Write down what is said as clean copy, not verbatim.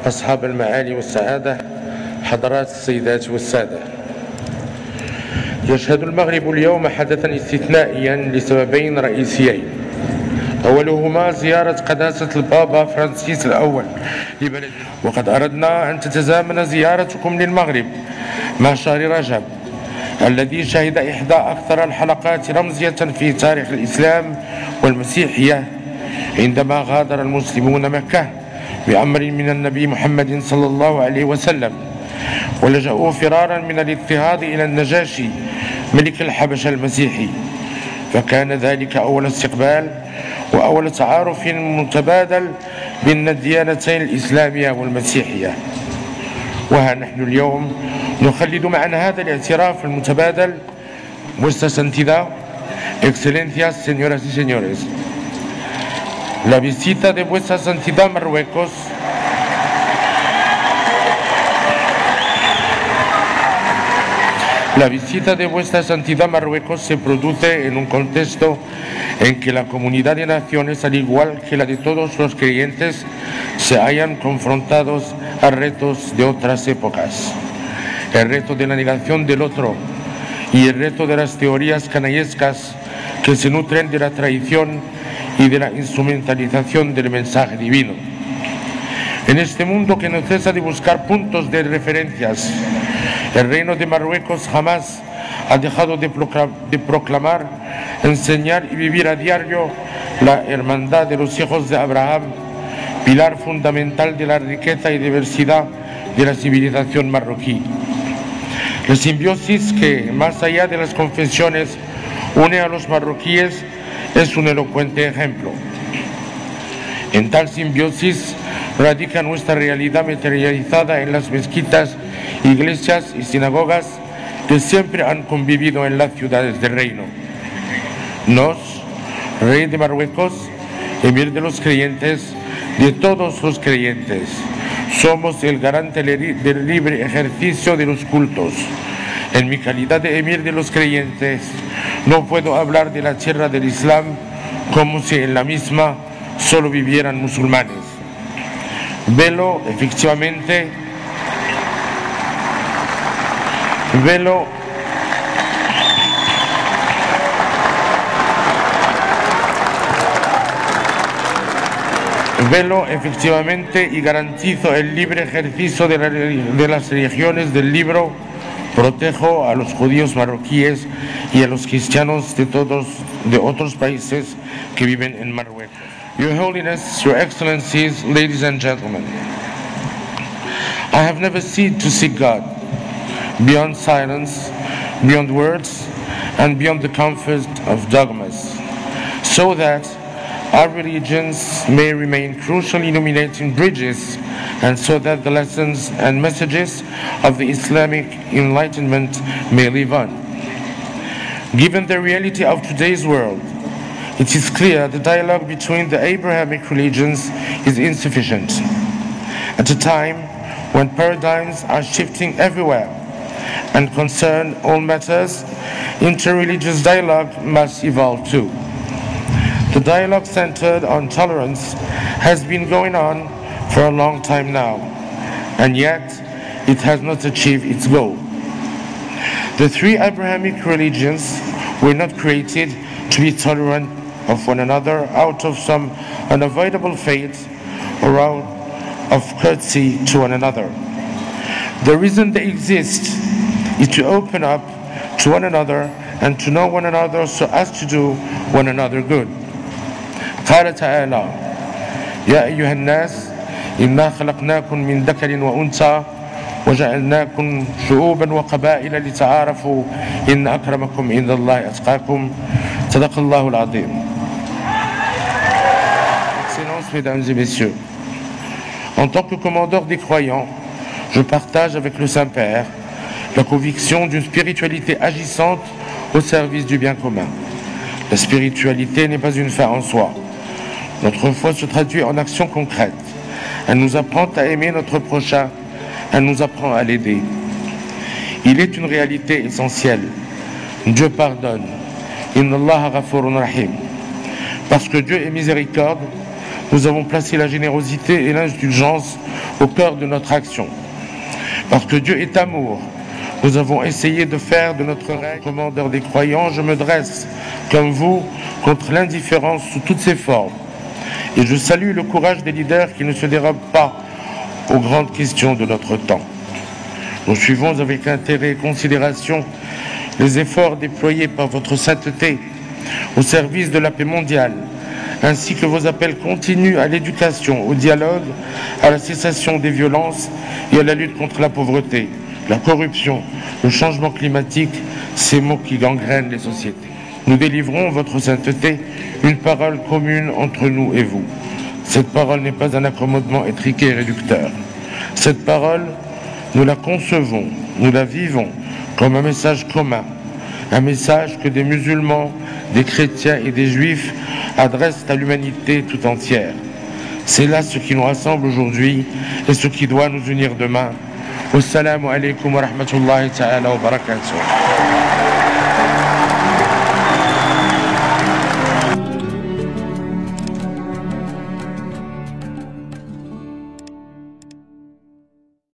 أصحاب المعالي والسعادة، حضرات السيدات والسادة، يشهد المغرب اليوم حدثا استثنائيا لسببين رئيسيين. أولهما زيارة قداسة البابا فرانسيس الأول لبلده، وقد أردنا أن تتزامن زيارتكم للمغرب مع شهر رجب الذي شهد إحدى أكثر الحلقات رمزية في تاريخ الإسلام والمسيحية، عندما غادر المسلمون مكة بأمر من النبي محمد صلى الله عليه وسلم، ولجأوا فرارا من الاضطهاد إلى النجاشي ملك الحبشة المسيحي، فكان ذلك أول استقبال وأول تعارف متبادل بين الديانتين الإسلامية والمسيحية. وها نحن اليوم نخلد معا هذا الاعتراف المتبادل. Vuestra Santidad, Excelencias, señoras y señores, la visita de Vuestra Santidad Marruecos La visita de Vuestra Santidad Marruecos se produce en un contexto en que la comunidad de naciones, al igual que la de todos los creyentes, se hallan confrontados a retos de otras épocas. El reto de la negación del otro y el reto de las teorías canallescas que se nutren de la traición y de la instrumentalización del mensaje divino. En este mundo que no cesa de buscar puntos de referencias, el reino de Marruecos jamás ha dejado de proclamar, enseñar y vivir a diario la hermandad de los hijos de Abraham, pilar fundamental de la riqueza y diversidad de la civilización marroquí. La simbiosis que, más allá de las confesiones, une a los marroquíes es un elocuente ejemplo. En tal simbiosis radica nuestra realidad materializada en las mezquitas, iglesias y sinagogas que siempre han convivido en las ciudades del reino. Nos, rey de Marruecos, emir de los creyentes, de todos los creyentes, somos el garante del libre ejercicio de los cultos. En mi calidad de emir de los creyentes, no puedo hablar de la tierra del Islam como si en la misma solo vivieran musulmanes. Velo efectivamente y garantizo el libre ejercicio de las religiones del libro. Protejo a los judíos marroquíes y a los cristianos de otros países que viven en Marruecos. Your Holiness, Your Excellencies, ladies and gentlemen, I have never ceased to seek God beyond silence, beyond words, and beyond the comfort of dogmas, so that our religions may remain crucial illuminating bridges, and so that the lessons and messages of the Islamic Enlightenment may live on. Given the reality of today's world, it is clear the dialogue between the Abrahamic religions is insufficient. At a time when paradigms are shifting everywhere and concern all matters, interreligious dialogue must evolve too. The dialogue centered on tolerance has been going on for a long time now, and yet it has not achieved its goal. The three Abrahamic religions were not created to be tolerant of one another out of some unavoidable fate or out of courtesy to one another. The reason they exist is to open up to one another and to know one another so as to do one another good. قال تعالى: يا أيها الناس إنا خلقناكم من ذكر وأنثى وجعلناكم شعوبا وقبائل لتعارفوا إن أكرمكم عند الله أتقاكم صدق الله العظيم. Excellences, Mesdames et Messieurs, en tant que commandeur des croyants, je partage avec le Saint-Père la conviction d'une spiritualité agissante au service du bien commun. La spiritualité n'est pas une fin en soi. Notre foi se traduit en actions concrètes. Elle nous apprend à aimer notre prochain, elle nous apprend à l'aider. Il est une réalité essentielle. Dieu pardonne. Inna Allah ghafurun rahim. Parce que Dieu est miséricorde, nous avons placé la générosité et l'indulgence au cœur de notre action. Parce que Dieu est amour, nous avons essayé de faire de notre règne commandeur des croyants. Je me dresse, comme vous, contre l'indifférence sous toutes ses formes. Et je salue le courage des leaders qui ne se dérobent pas aux grandes questions de notre temps. Nous suivons avec intérêt et considération les efforts déployés par votre sainteté au service de la paix mondiale, ainsi que vos appels continus à l'éducation, au dialogue, à la cessation des violences et à la lutte contre la pauvreté, la corruption, le changement climatique, ces maux qui gangrènent les sociétés. Nous délivrons, votre sainteté, une parole commune entre nous et vous. Cette parole n'est pas un accommodement étriqué et réducteur. Cette parole, nous la concevons, nous la vivons comme un message commun, un message que des musulmans, des chrétiens et des juifs adressent à l'humanité tout entière. C'est là ce qui nous rassemble aujourd'hui et ce qui doit nous unir demain. Wassalamu alaikum wa rahmatullahi ta'ala wa barakatuh.